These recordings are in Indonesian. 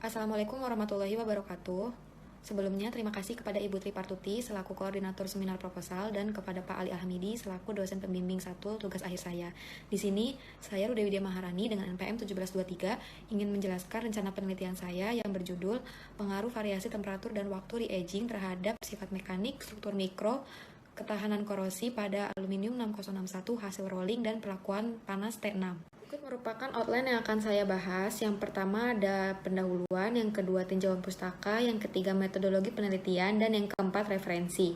Assalamualaikum warahmatullahi wabarakatuh. Sebelumnya, terima kasih kepada Ibu Tripartuti selaku koordinator seminar proposal dan kepada Pak Ali Ahmidi selaku dosen pembimbing 1 tugas akhir saya. Di sini, saya Ruda Widya Maharani dengan NPM 1723 ingin menjelaskan rencana penelitian saya yang berjudul Pengaruh Variasi Temperatur dan Waktu Re-aging terhadap sifat mekanik, struktur mikro, ketahanan korosi pada aluminium 6061 hasil rolling dan perlakuan panas T6. Berikut merupakan outline yang akan saya bahas. Yang pertama ada pendahuluan, yang kedua tinjauan pustaka, yang ketiga metodologi penelitian, dan yang keempat referensi.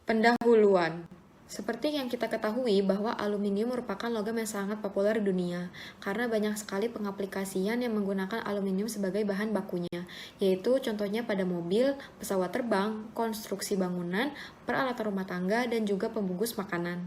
Pendahuluan. Seperti yang kita ketahui bahwa aluminium merupakan logam yang sangat populer di dunia karena banyak sekali pengaplikasian yang menggunakan aluminium sebagai bahan bakunya, yaitu contohnya pada mobil, pesawat terbang, konstruksi bangunan, peralatan rumah tangga, dan juga pembungkus makanan.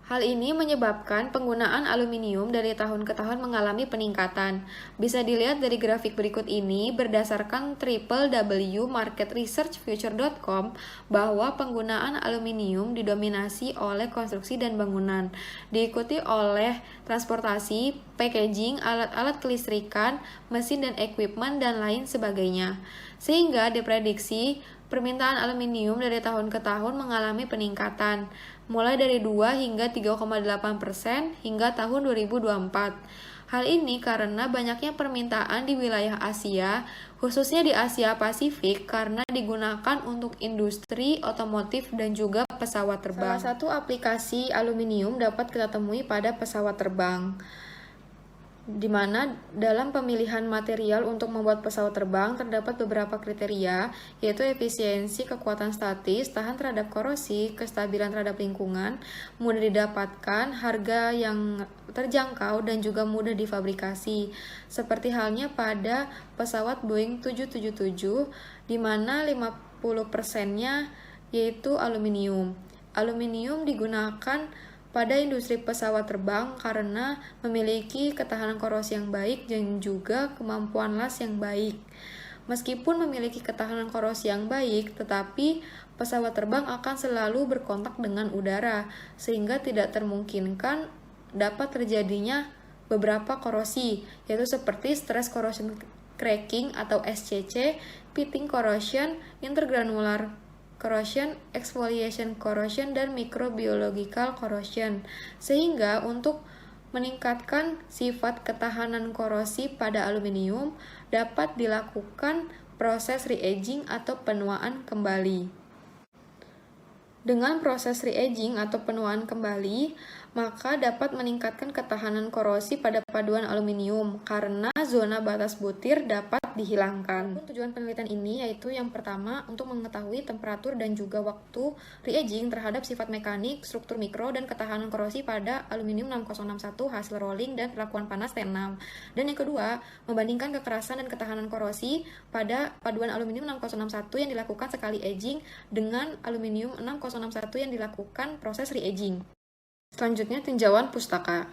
Hal ini menyebabkan penggunaan aluminium dari tahun ke tahun mengalami peningkatan. Bisa dilihat dari grafik berikut ini berdasarkan www.marketresearchfuture.com bahwa penggunaan aluminium didominasi oleh konstruksi dan bangunan, diikuti oleh transportasi, packaging, alat-alat kelistrikan, mesin dan equipment, dan lain sebagainya. Sehingga diprediksi permintaan aluminium dari tahun ke tahun mengalami peningkatan, mulai dari 2 hingga 3,8% hingga tahun 2024. Hal ini karena banyaknya permintaan di wilayah Asia, khususnya di Asia Pasifik karena digunakan untuk industri otomotif dan juga pesawat terbang. Salah satu aplikasi aluminium dapat kita temui pada pesawat terbang, di mana dalam pemilihan material untuk membuat pesawat terbang terdapat beberapa kriteria, yaitu efisiensi, kekuatan statis, tahan terhadap korosi, kestabilan terhadap lingkungan, mudah didapatkan, harga yang terjangkau, dan juga mudah difabrikasi. Seperti halnya pada pesawat Boeing 777, di mana 50%-nya yaitu aluminium. Aluminium digunakan pada industri pesawat terbang karena memiliki ketahanan korosi yang baik dan juga kemampuan las yang baik. Meskipun memiliki ketahanan korosi yang baik, tetapi pesawat terbang akan selalu berkontak dengan udara, sehingga tidak termungkinkan dapat terjadinya beberapa korosi, yaitu seperti stress corrosion cracking atau SCC, pitting corrosion, intergranular corrosion, exfoliation corrosion, dan microbiological corrosion. Sehingga untuk meningkatkan sifat ketahanan korosi pada aluminium dapat dilakukan proses re-aging atau penuaan kembali. Dengan proses re-aging atau penuaan kembali, maka dapat meningkatkan ketahanan korosi pada paduan aluminium karena zona batas butir dapat dihilangkan. Tujuan penelitian ini yaitu yang pertama untuk mengetahui temperatur dan juga waktu re-aging terhadap sifat mekanik, struktur mikro, dan ketahanan korosi pada aluminium 6061 hasil rolling dan perlakuan panas T6. Dan yang kedua, membandingkan kekerasan dan ketahanan korosi pada paduan aluminium 6061 yang dilakukan sekali aging dengan aluminium 6061 yang dilakukan proses re-aging. Selanjutnya, tinjauan pustaka.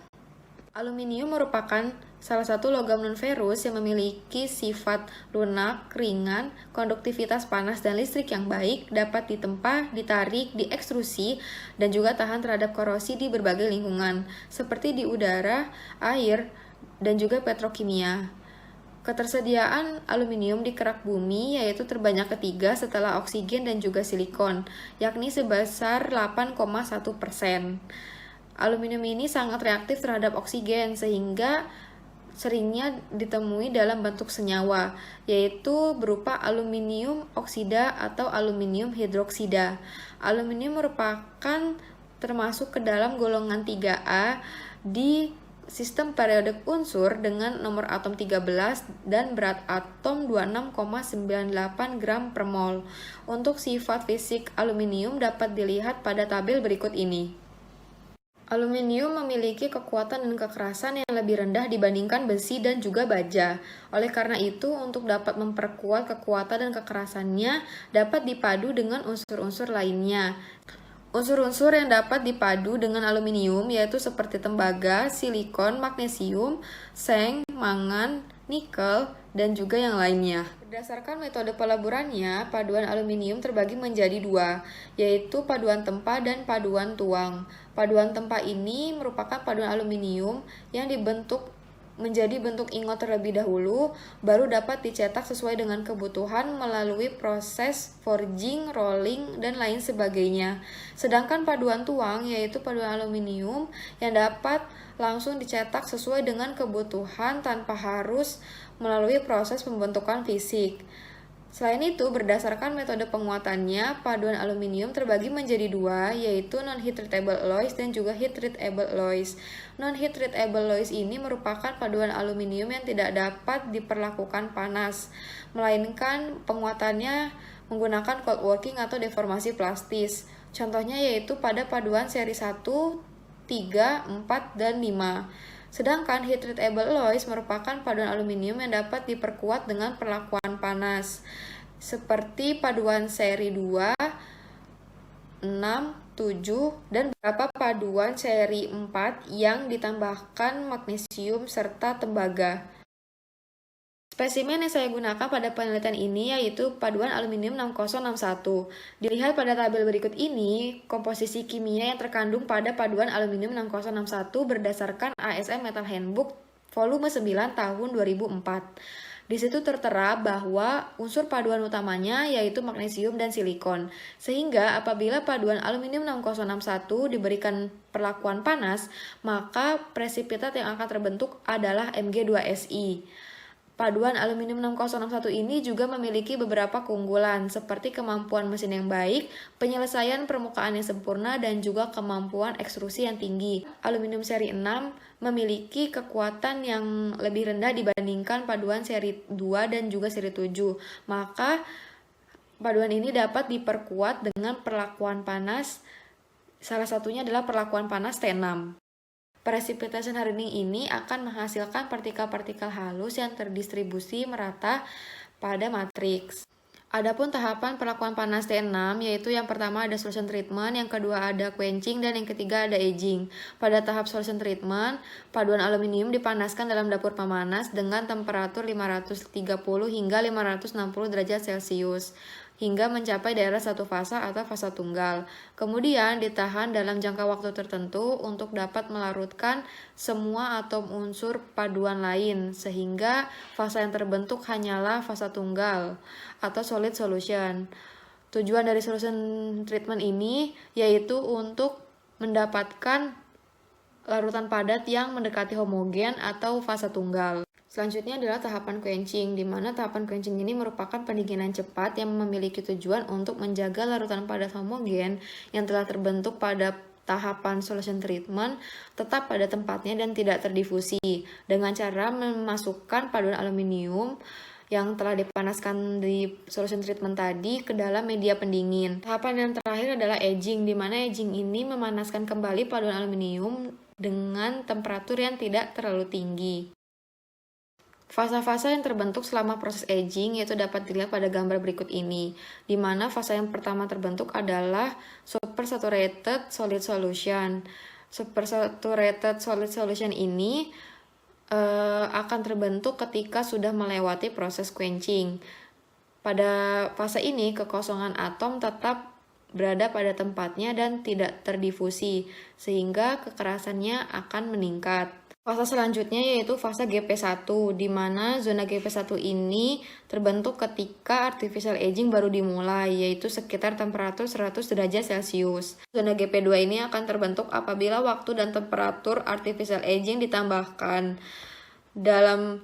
Aluminium merupakan salah satu logam non-ferrous yang memiliki sifat lunak, ringan, konduktivitas panas dan listrik yang baik, dapat ditempa, ditarik, diekstrusi, dan juga tahan terhadap korosi di berbagai lingkungan, seperti di udara, air, dan juga petrokimia. Ketersediaan aluminium di kerak bumi yaitu terbanyak ketiga setelah oksigen dan juga silikon, yakni sebesar 8,1%. Aluminium ini sangat reaktif terhadap oksigen sehingga seringnya ditemui dalam bentuk senyawa, yaitu berupa aluminium oksida atau aluminium hidroksida. Aluminium merupakan termasuk ke dalam golongan 3A di sistem periodik unsur dengan nomor atom 13 dan berat atom 26,98 gram per mol. Untuk sifat fisik aluminium dapat dilihat pada tabel berikut ini. Aluminium memiliki kekuatan dan kekerasan yang lebih rendah dibandingkan besi dan juga baja. Oleh karena itu, untuk dapat memperkuat kekuatan dan kekerasannya dapat dipadu dengan unsur-unsur lainnya. Unsur-unsur yang dapat dipadu dengan aluminium yaitu seperti tembaga, silikon, magnesium, seng, mangan, nikel, dan juga yang lainnya. Berdasarkan metode peleburannya, paduan aluminium terbagi menjadi dua, yaitu paduan tempa dan paduan tuang. Paduan tempa ini merupakan paduan aluminium yang dibentuk menjadi bentuk ingot terlebih dahulu, baru dapat dicetak sesuai dengan kebutuhan melalui proses forging, rolling, dan lain sebagainya. Sedangkan paduan tuang, yaitu paduan aluminium, yang dapat langsung dicetak sesuai dengan kebutuhan tanpa harus melalui proses pembentukan fisik. Selain itu, berdasarkan metode penguatannya, paduan aluminium terbagi menjadi dua, yaitu non-heat-treatable alloys dan juga heat-treatable alloys. Non-heat-treatable alloys ini merupakan paduan aluminium yang tidak dapat diperlakukan panas, melainkan penguatannya menggunakan cold working atau deformasi plastis. Contohnya yaitu pada paduan seri 1, 3, 4, dan 5. Sedangkan heat-treatable alloys merupakan paduan aluminium yang dapat diperkuat dengan perlakuan panas, seperti paduan seri 2, 6, 7, dan beberapa paduan seri 4 yang ditambahkan magnesium serta tembaga. Spesimen yang saya gunakan pada penelitian ini yaitu paduan aluminium 6061. Dilihat pada tabel berikut ini, komposisi kimia yang terkandung pada paduan aluminium 6061 berdasarkan ASM Metal Handbook volume 9 tahun 2004. Di situ tertera bahwa unsur paduan utamanya yaitu magnesium dan silikon. Sehingga apabila paduan aluminium 6061 diberikan perlakuan panas, maka presipitat yang akan terbentuk adalah Mg2Si. Paduan aluminium 6061 ini juga memiliki beberapa keunggulan seperti kemampuan mesin yang baik, penyelesaian permukaan yang sempurna, dan juga kemampuan ekstrusi yang tinggi. Aluminium seri 6 memiliki kekuatan yang lebih rendah dibandingkan paduan seri 2 dan juga seri 7. Maka paduan ini dapat diperkuat dengan perlakuan panas, salah satunya adalah perlakuan panas T6. Precipitation hardening ini akan menghasilkan partikel-partikel halus yang terdistribusi merata pada matriks. Adapun tahapan perlakuan panas T6, yaitu yang pertama ada solution treatment, yang kedua ada quenching, dan yang ketiga ada aging. Pada tahap solution treatment, paduan aluminium dipanaskan dalam dapur pemanas dengan temperatur 530 hingga 560 derajat Celcius hingga mencapai daerah satu fasa atau fasa tunggal. Kemudian ditahan dalam jangka waktu tertentu untuk dapat melarutkan semua atom unsur paduan lain, sehingga fasa yang terbentuk hanyalah fasa tunggal atau solid solution. Tujuan dari solution treatment ini yaitu untuk mendapatkan larutan padat yang mendekati homogen atau fasa tunggal. Selanjutnya adalah tahapan quenching, di mana tahapan quenching ini merupakan pendinginan cepat yang memiliki tujuan untuk menjaga larutan padat homogen yang telah terbentuk pada tahapan solution treatment tetap pada tempatnya dan tidak terdifusi dengan cara memasukkan paduan aluminium yang telah dipanaskan di solution treatment tadi ke dalam media pendingin. Tahapan yang terakhir adalah aging, di mana aging ini memanaskan kembali paduan aluminium dengan temperatur yang tidak terlalu tinggi. Fasa-fasa yang terbentuk selama proses aging yaitu dapat dilihat pada gambar berikut ini, di mana fasa yang pertama terbentuk adalah supersaturated solid solution. Supersaturated solid solution ini akan terbentuk ketika sudah melewati proses quenching. Pada fase ini, kekosongan atom tetap berada pada tempatnya dan tidak terdifusi, sehingga kekerasannya akan meningkat. Fase selanjutnya yaitu fase GP1, di mana zona GP1 ini terbentuk ketika artificial aging baru dimulai, yaitu sekitar temperatur 100 derajat Celcius. Zona GP2 ini akan terbentuk apabila waktu dan temperatur artificial aging ditambahkan. Dalam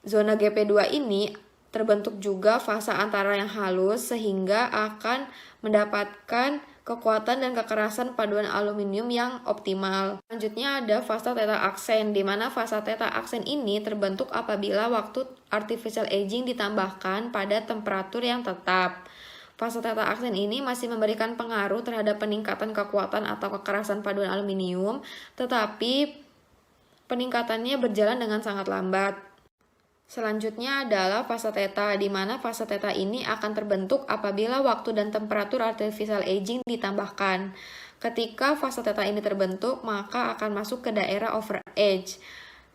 zona GP2 ini terbentuk juga fase antara yang halus sehingga akan mendapatkan kekuatan dan kekerasan paduan aluminium yang optimal. Selanjutnya ada fase theta aksen, di mana fase theta aksen ini terbentuk apabila waktu artificial aging ditambahkan pada temperatur yang tetap. Fase theta aksen ini masih memberikan pengaruh terhadap peningkatan kekuatan atau kekerasan paduan aluminium, tetapi peningkatannya berjalan dengan sangat lambat. Selanjutnya adalah fase theta, di mana fase theta ini akan terbentuk apabila waktu dan temperatur artificial aging ditambahkan. Ketika fase theta ini terbentuk, maka akan masuk ke daerah overage.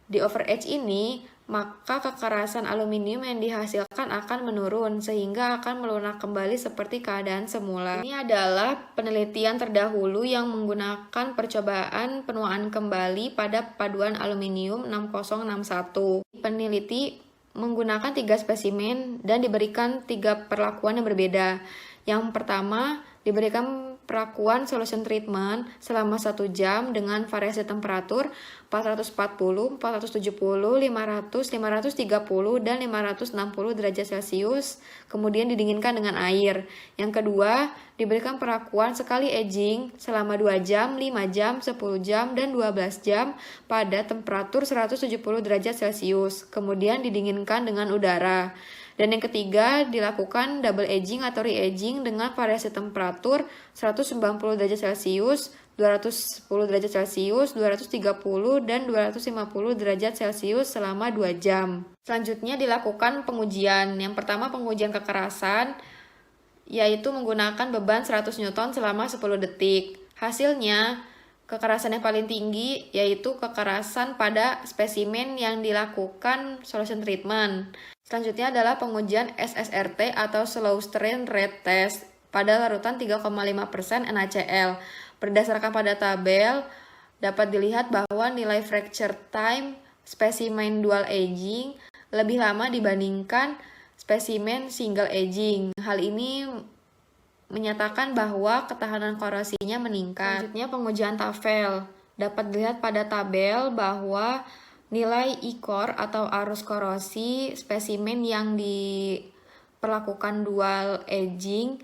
Di overage ini, maka kekerasan aluminium yang dihasilkan akan menurun sehingga akan melunak kembali seperti keadaan semula. Ini adalah penelitian terdahulu yang menggunakan percobaan penuaan kembali pada paduan aluminium 6061. Peneliti menggunakan 3 spesimen dan diberikan 3 perlakuan yang berbeda. Yang pertama, diberikan perlakuan solution treatment selama 1 jam dengan variasi temperatur 440, 470, 500, 530, dan 560 derajat Celcius, kemudian didinginkan dengan air. Yang kedua, diberikan perlakuan sekali aging selama 2 jam, 5 jam, 10 jam, dan 12 jam pada temperatur 170 derajat Celcius, kemudian didinginkan dengan udara. Dan yang ketiga, dilakukan double aging atau re-aging dengan variasi temperatur 190 derajat Celcius, 210 derajat Celcius, 230, dan 250 derajat Celcius selama 2 jam. Selanjutnya dilakukan pengujian. Yang pertama, pengujian kekerasan, yaitu menggunakan beban 100 Newton selama 10 detik. Hasilnya, kekerasan yang paling tinggi yaitu kekerasan pada spesimen yang dilakukan solution treatment. Selanjutnya adalah pengujian SSRT atau Slow Strain Rate Test pada larutan 3,5% NaCl. Berdasarkan pada tabel, dapat dilihat bahwa nilai fracture time spesimen dual aging lebih lama dibandingkan spesimen single aging. Hal ini menyatakan bahwa ketahanan korosinya meningkat. Selanjutnya pengujian TAFEL. Dapat dilihat pada tabel bahwa nilai I-core atau arus korosi spesimen yang diperlakukan dual aging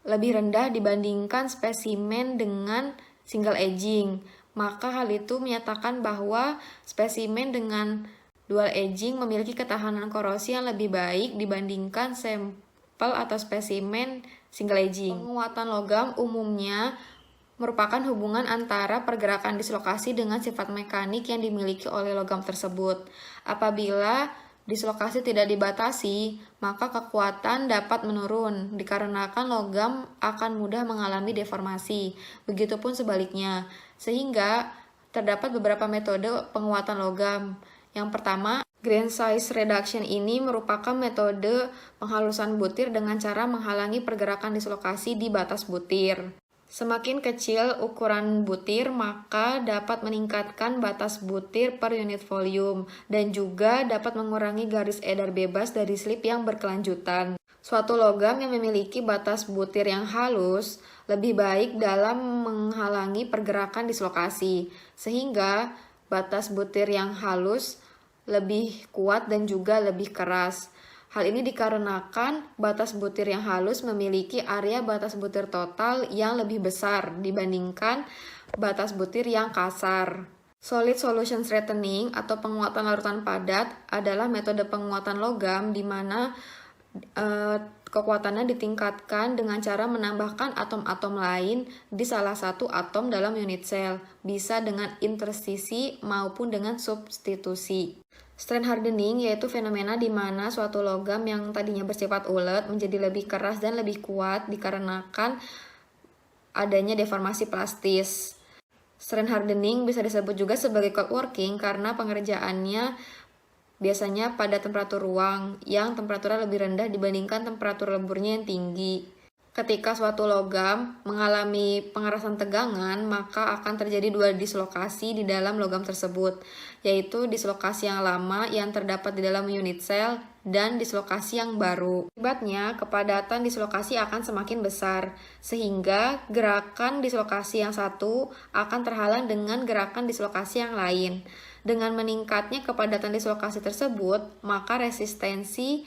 lebih rendah dibandingkan spesimen dengan single aging. Maka hal itu menyatakan bahwa spesimen dengan dual aging memiliki ketahanan korosi yang lebih baik dibandingkan sampel atau spesimen single aging. Penguatan logam umumnya merupakan hubungan antara pergerakan dislokasi dengan sifat mekanik yang dimiliki oleh logam tersebut. Apabila dislokasi tidak dibatasi, maka kekuatan dapat menurun dikarenakan logam akan mudah mengalami deformasi. Begitupun sebaliknya, sehingga terdapat beberapa metode penguatan logam. Yang pertama, grain size reduction ini merupakan metode penghalusan butir dengan cara menghalangi pergerakan dislokasi di batas butir. Semakin kecil ukuran butir, maka dapat meningkatkan batas butir per unit volume dan juga dapat mengurangi garis edar bebas dari slip yang berkelanjutan. Suatu logam yang memiliki batas butir yang halus lebih baik dalam menghalangi pergerakan dislokasi, sehingga batas butir yang halus lebih kuat dan juga lebih keras. Hal ini dikarenakan batas butir yang halus memiliki area batas butir total yang lebih besar dibandingkan batas butir yang kasar. Solid solution straightening atau penguatan larutan padat adalah metode penguatan logam di mana kekuatannya ditingkatkan dengan cara menambahkan atom-atom lain di salah satu atom dalam unit sel, bisa dengan interstisi maupun dengan substitusi. Strain hardening yaitu fenomena di mana suatu logam yang tadinya bersifat ulet menjadi lebih keras dan lebih kuat dikarenakan adanya deformasi plastis. Strain hardening bisa disebut juga sebagai cold working karena pengerjaannya biasanya pada temperatur ruang yang temperaturnya lebih rendah dibandingkan temperatur leburnya yang tinggi. Ketika suatu logam mengalami pengerasan tegangan, maka akan terjadi 2 dislokasi di dalam logam tersebut, yaitu dislokasi yang lama yang terdapat di dalam unit sel dan dislokasi yang baru. Akibatnya, kepadatan dislokasi akan semakin besar, sehingga gerakan dislokasi yang satu akan terhalang dengan gerakan dislokasi yang lain. Dengan meningkatnya kepadatan dislokasi tersebut, maka resistensi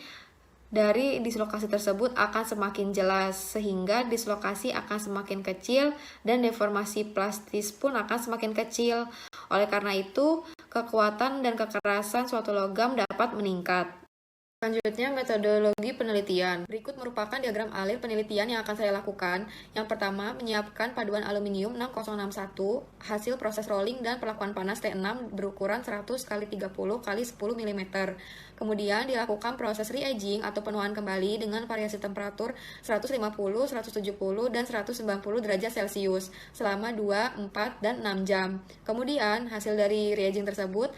dari dislokasi tersebut akan semakin jelas, sehingga dislokasi akan semakin kecil dan deformasi plastis pun akan semakin kecil. Oleh karena itu, kekuatan dan kekerasan suatu logam dapat meningkat. Selanjutnya, metodologi penelitian. Berikut merupakan diagram alir penelitian yang akan saya lakukan. Yang pertama, menyiapkan paduan aluminium 6061, hasil proses rolling dan perlakuan panas T6 berukuran 100 x 30 x 10 mm. Kemudian dilakukan proses re-aging atau penuaan kembali dengan variasi temperatur 150, 170, dan 190 derajat Celcius selama 2, 4, dan 6 jam. Kemudian, hasil dari re-aging tersebut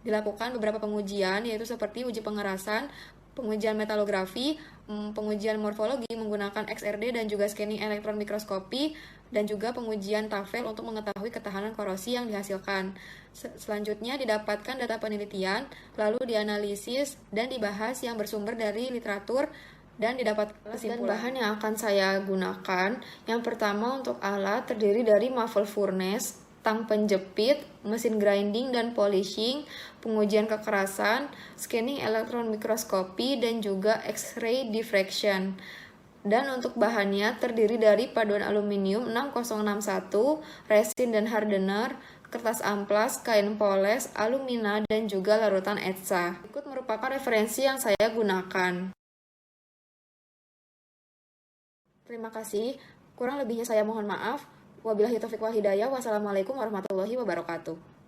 dilakukan beberapa pengujian, yaitu seperti uji pengerasan, pengujian metalografi, pengujian morfologi menggunakan XRD dan juga scanning elektron mikroskopi, dan juga pengujian TAFEL untuk mengetahui ketahanan korosi yang dihasilkan. Selanjutnya didapatkan data penelitian, lalu dianalisis dan dibahas yang bersumber dari literatur, dan didapat kesimpulan. Dan bahan yang akan saya gunakan, yang pertama untuk alat terdiri dari muffle furnace, tang penjepit, mesin grinding dan polishing, pengujian kekerasan, scanning elektron mikroskopi, dan juga X-ray diffraction. Dan untuk bahannya terdiri dari paduan aluminium 6061, resin dan hardener, kertas amplas, kain poles, alumina, dan juga larutan ETSA. Berikut merupakan referensi yang saya gunakan. Terima kasih. Kurang lebihnya saya mohon maaf. Wabillahi taufiq wal hidayah. Wassalamualaikum warahmatullahi wabarakatuh.